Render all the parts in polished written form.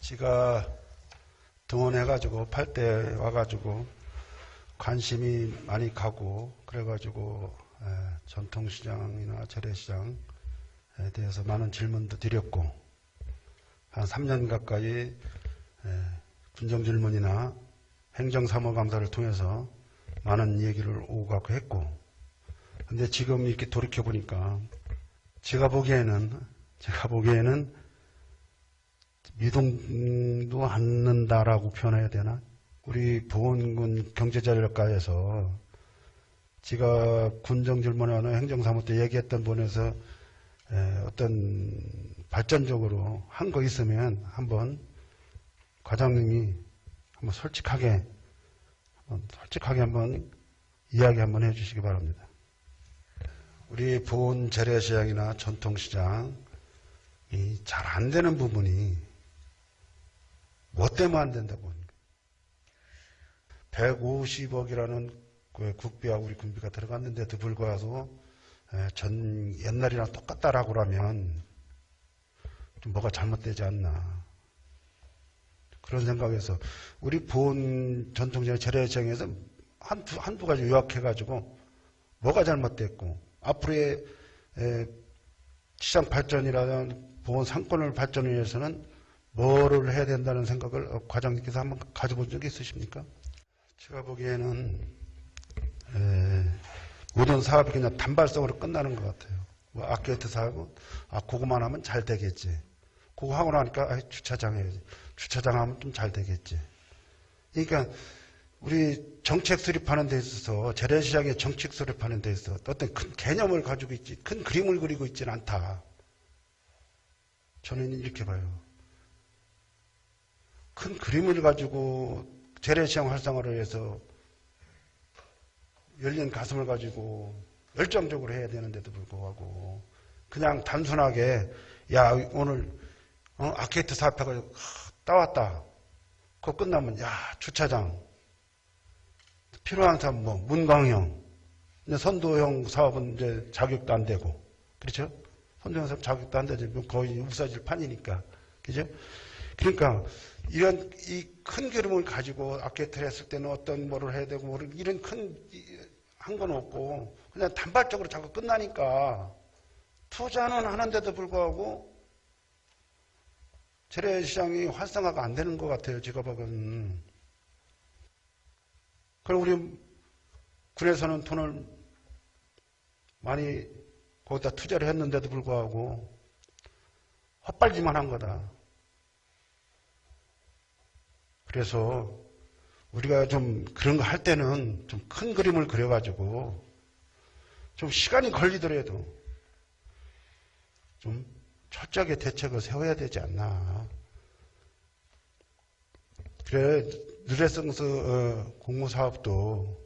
지가 등원해가지고 8대 와가지고 관심이 많이 가고 그래가지고 전통시장이나 재래시장에 대해서 많은 질문도 드렸고 한 3년 가까이 군정질문이나 행정사무감사를 통해서 많은 얘기를 오고 가고 했고, 근데 지금 이렇게 돌이켜보니까 제가 보기에는 미동도 않는다라고 표현해야 되나? 우리 보훈군 경제전략과에서 제가 군정질문하는 행정사무 때 얘기했던 부분에서 어떤 발전적으로 한 거 있으면 한번 과장님이 한번 솔직하게 한번 이야기 한번 해주시기 바랍니다. 우리 보훈 재래시장이나 전통시장이 잘 안 되는 부분이 뭐 때문에 안 된다고 합니까? 150억이라는 국비와 우리 군비가 들어갔는데도 불구하고 옛날이랑 똑같다라고 하면 좀 뭐가 잘못되지 않나 그런 생각에서 우리 보훈 전통시장 재래시장에서 한두 가지 요약해가지고 뭐가 잘못됐고 앞으로의 시장 발전이라는 보훈 상권을 발전을 위해서는 뭐를 해야 된다는 생각을 과장님께서 한번 가져본 적이 있으십니까? 제가 보기에는 모든 사업이 그냥 단발성으로 끝나는 것 같아요. 뭐 아케이트 사업은 그거만 하면 잘 되겠지. 그거 하고 나니까 주차장 해야지. 주차장 하면 좀 잘 되겠지. 그러니까 우리 정책 수립하는 데 있어서 재래시장의 정책 수립하는 데 있어서 어떤 큰 개념을 가지고 있지 큰 그림을 그리고 있지는 않다. 저는 이렇게 봐요. 큰 그림을 가지고 재래시장 활성화를 위해서 열린 가슴을 가지고 열정적으로 해야 되는데도 불구하고 그냥 단순하게 야 오늘 아케이트 사업해가지고 따왔다. 그거 끝나면 야 주차장 필요한 사업 뭐 문광형 선도형 사업은 이제 자격도 안 되고 그렇죠? 선도형 사업 자격도 안 되지 거의 우사질 판이니까 그죠? 그러니까 이런 이 큰 그림을 가지고 아케이트를 했을 때는 어떤 뭐를 해야 되고 이런 큰 한 건 없고 그냥 단발적으로 자꾸 끝나니까 투자는 하는데도 불구하고 재래시장이 활성화가 안 되는 것 같아요. 제가 보기에는. 그럼 우리 군에서는 돈을 많이 거기다 투자를 했는데도 불구하고 헛발질만 한 거다. 그래서 우리가 좀 그런 거 할 때는 좀 큰 그림을 그려가지고 좀 시간이 걸리더라도 좀 철저하게 대책을 세워야 되지 않나. 그래, 느레성스 공무사업도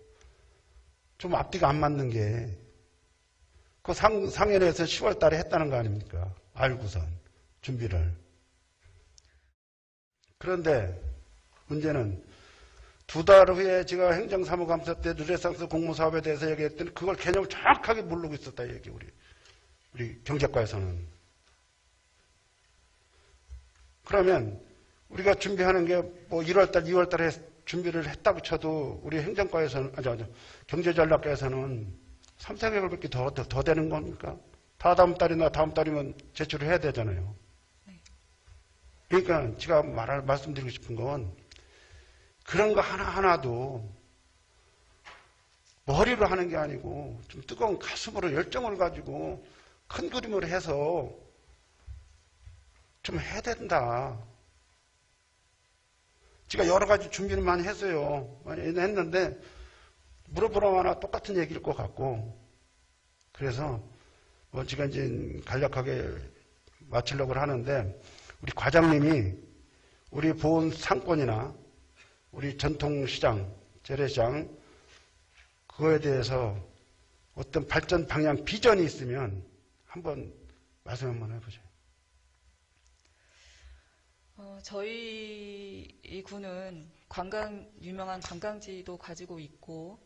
좀 앞뒤가 안 맞는 게, 그 상연에서 10월 달에 했다는 거 아닙니까? 알고선, 준비를. 그런데 문제는 2달 후에 제가 행정사무감사 때 느레성스 공무사업에 대해서 얘기했더니 그걸 개념을 정확하게 모르고 있었다, 얘기, 우리 경제과에서는. 그러면 우리가 준비하는 게 뭐 1월달, 2월달에 준비를 했다고 쳐도 우리 행정과에서는, 경제전략과에서는 3, 4개월밖에 더 되는 겁니까? 다음 달이나 다음 달이면 제출을 해야 되잖아요. 그러니까 제가 말씀드리고 싶은 건 그런 거 하나하나도 머리로 하는 게 아니고 좀 뜨거운 가슴으로 열정을 가지고 큰 그림을 해서 좀 해야 된다. 제가 여러 가지 준비를 많이 했어요. 많이 했는데 물어보라마나 똑같은 얘기일 것 같고 그래서 뭐 제가 이제 간략하게 마치려고 하는데 우리 과장님이 우리 보훈 상권이나 우리 전통시장, 재래시장 그거에 대해서 어떤 발전 방향 비전이 있으면 한번 말씀 한번 해보세요. 저희 이 군은 유명한 관광지도 가지고 있고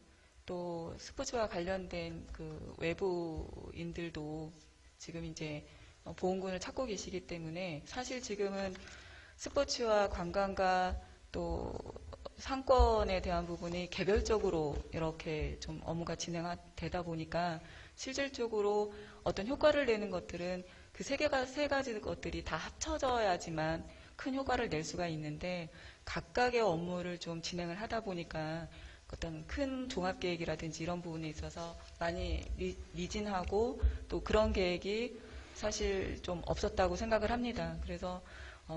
또 스포츠와 관련된 그 외부인들도 지금 이제 보훈군을 찾고 계시기 때문에 사실 지금은 스포츠와 관광과 또 상권에 대한 부분이 개별적으로 이렇게 좀 업무가 진행되다 보니까 실질적으로 어떤 효과를 내는 것들은 그 세 가지 것들이 다 합쳐져야지만 큰 효과를 낼 수가 있는데 각각의 업무를 좀 진행을 하다 보니까 어떤 큰 종합계획이라든지 이런 부분에 있어서 많이 미진하고 또 그런 계획이 사실 좀 없었다고 생각을 합니다. 그래서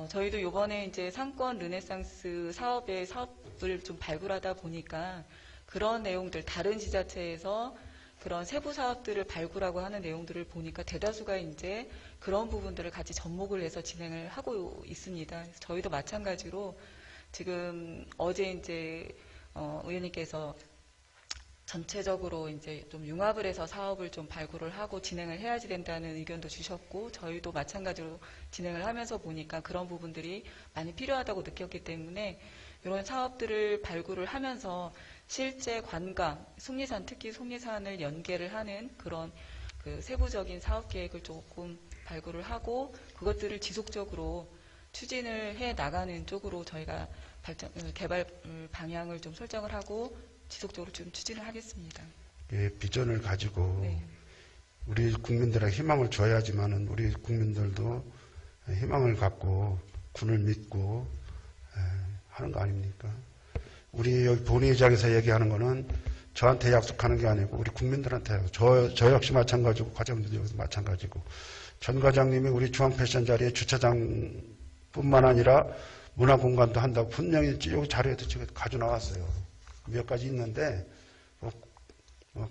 저희도 이번에 이제 상권 르네상스 사업을 좀 발굴하다 보니까 그런 내용들, 다른 지자체에서 그런 세부 사업들을 발굴하고 하는 내용들을 보니까 대다수가 이제 그런 부분들을 같이 접목을 해서 진행을 하고 있습니다. 그래서 저희도 마찬가지로 지금 어제 이제 의원님께서 전체적으로 이제 좀 융합을 해서 사업을 좀 발굴을 하고 진행을 해야지 된다는 의견도 주셨고 저희도 마찬가지로 진행을 하면서 보니까 그런 부분들이 많이 필요하다고 느꼈기 때문에 이런 사업들을 발굴을 하면서 실제 관광, 속리산, 특히 속리산을 연계를 하는 그런 그 세부적인 사업 계획을 조금 발굴을 하고 그것들을 지속적으로 추진을 해 나가는 쪽으로 저희가 개발 방향을 좀 설정을 하고 지속적으로 좀 추진을 하겠습니다. 예, 비전을 가지고 네. 우리 국민들에게 희망을 줘야지만은 우리 국민들도 희망을 갖고 군을 믿고 하는 거 아닙니까? 우리 여기 본회의장에서 얘기하는 거는 저한테 약속하는 게 아니고 우리 국민들한테 저 역시 마찬가지고 과장님도 여기서 마찬가지고 전 과장님이 우리 중앙패션 자리에 주차장뿐만 아니라 문화공간도 한다고 분명히 여기 자료에도 지금 가져 나왔어요. 몇 가지 있는데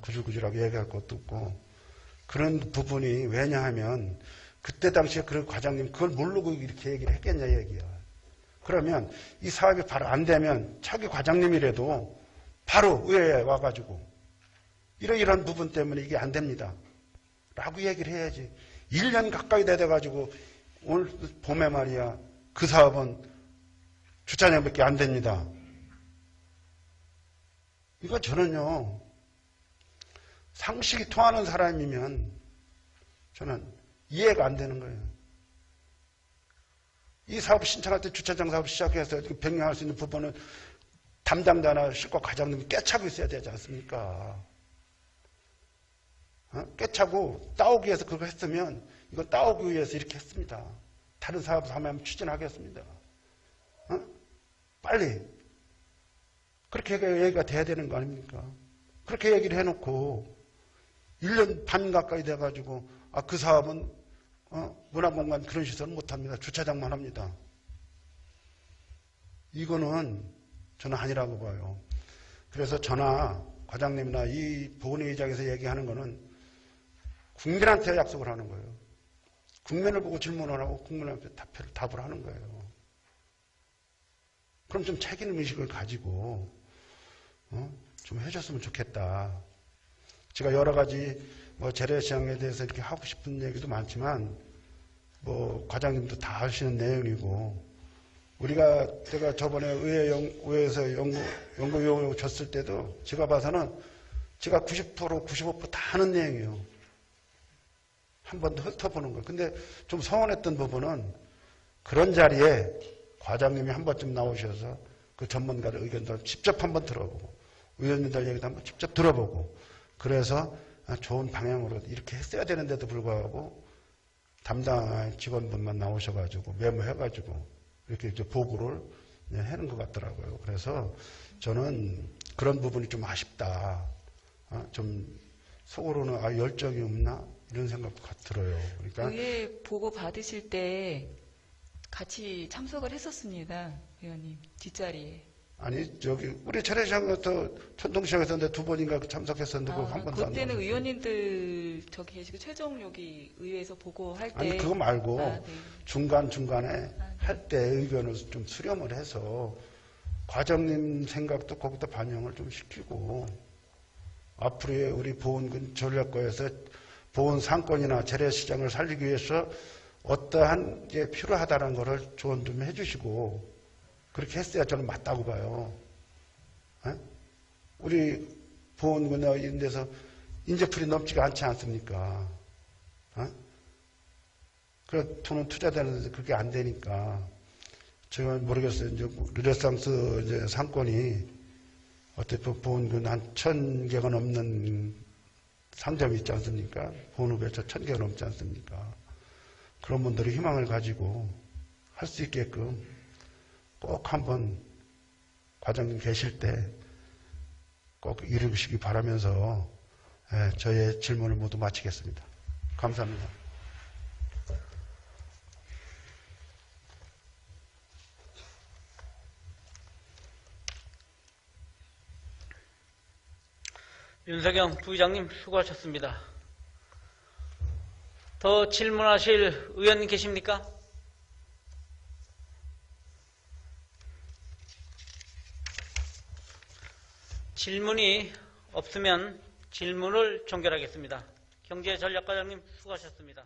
구질구질하게 얘기할 것도 없고 그런 부분이 왜냐하면 그때 당시에 그 과장님 그걸 모르고 이렇게 얘기를 했겠냐 얘기야. 그러면 이 사업이 바로 안 되면 차기 과장님이라도 바로 의회에 와가지고 이런 부분 때문에 이게 안 됩니다. 라고 얘기를 해야지. 1년 가까이 돼가지고 오늘 봄에 말이야 그 사업은 주차장밖에 안 됩니다. 이거 저는요 상식이 통하는 사람이면 저는 이해가 안 되는 거예요. 이 사업 신청할 때 주차장 사업 시작해서 변경할 수 있는 부분은 담당자나 실과 과장님이 깨차고 있어야 되지 않습니까? 깨차고 따오기 위해서 그거 했으면 이건 따오기 위해서 이렇게 했습니다. 다른 사업 하면 추진하겠습니다. 빨리 그렇게 얘기가 돼야 되는 거 아닙니까? 그렇게 얘기를 해놓고 1년 반 가까이 돼가지고 그 사업은 문화공간 그런 시설은 못합니다. 주차장만 합니다. 이거는 저는 아니라고 봐요. 그래서 저나 과장님이나 이 본회의장에서 얘기하는 거는 국민한테 약속을 하는 거예요. 국민을 보고 질문을 하고 국민한테 답을 하는 거예요. 그럼 좀 책임의식을 가지고 좀 해줬으면 좋겠다. 제가 여러 가지 재래시장에 대해서 이렇게 하고 싶은 얘기도 많지만 과장님도 다 아시는 내용이고 제가 저번에 의회에서 연구위원회 줬을 때도 제가 봐서는 제가 90%, 95% 다 하는 내용이에요. 한 번 더 훑어보는 거예요. 근데 좀 서운했던 부분은 그런 자리에 과장님이 한 번쯤 나오셔서 그 전문가들 의견도 직접 한번 들어보고 의원님들 얘기도 한번 직접 들어보고 그래서 좋은 방향으로 이렇게 했어야 되는데도 불구하고 담당 직원분만 나오셔가지고 메모해가지고 이렇게 이제 보고를 하는 것 같더라고요. 그래서 저는 그런 부분이 좀 아쉽다. 좀 속으로는 열정이 없나 이런 생각도 들어요. 그러니까 의회 보고 받으실 때 같이 참석을 했었습니다, 의원님 뒷자리에. 아니 우리 차례시장부터 천동시장에서 두 번인가 참석했었는데 한 번도 안 나왔어요. 그때는 의원님들 저기 계시고 최종 여기 의회에서 보고할 때 아니 그거 말고 네. 중간에 할 때 의견을 좀 수렴을 해서 과장님 생각도 거기다 반영을 좀 시키고 앞으로의 우리 보훈군 전략과에서 보훈 상권이나 재래시장을 살리기 위해서 어떠한 게 필요하다는 것을 조언 좀 해주시고 그렇게 했어야 저는 맞다고 봐요. 우리 보훈군이나 이런 데서 인재풀이 넘지가 않지 않습니까? 그래 돈은 투자되는데 그게 안 되니까 제가 모르겠어요. 이제 르네상스 이제 상권이 어떻게 보면 한 1000개가 넘는 상점이 있지 않습니까? 본업에서 1000개가 넘지 않습니까? 그런 분들이 희망을 가지고 할 수 있게끔 꼭 한번 과장님 계실 때 꼭 이루시기 바라면서 저의 질문을 모두 마치겠습니다. 감사합니다. 윤석영 부의장님 수고하셨습니다. 더 질문하실 의원 계십니까? 질문이 없으면 질문을 종결하겠습니다. 경제전략과장님 수고하셨습니다.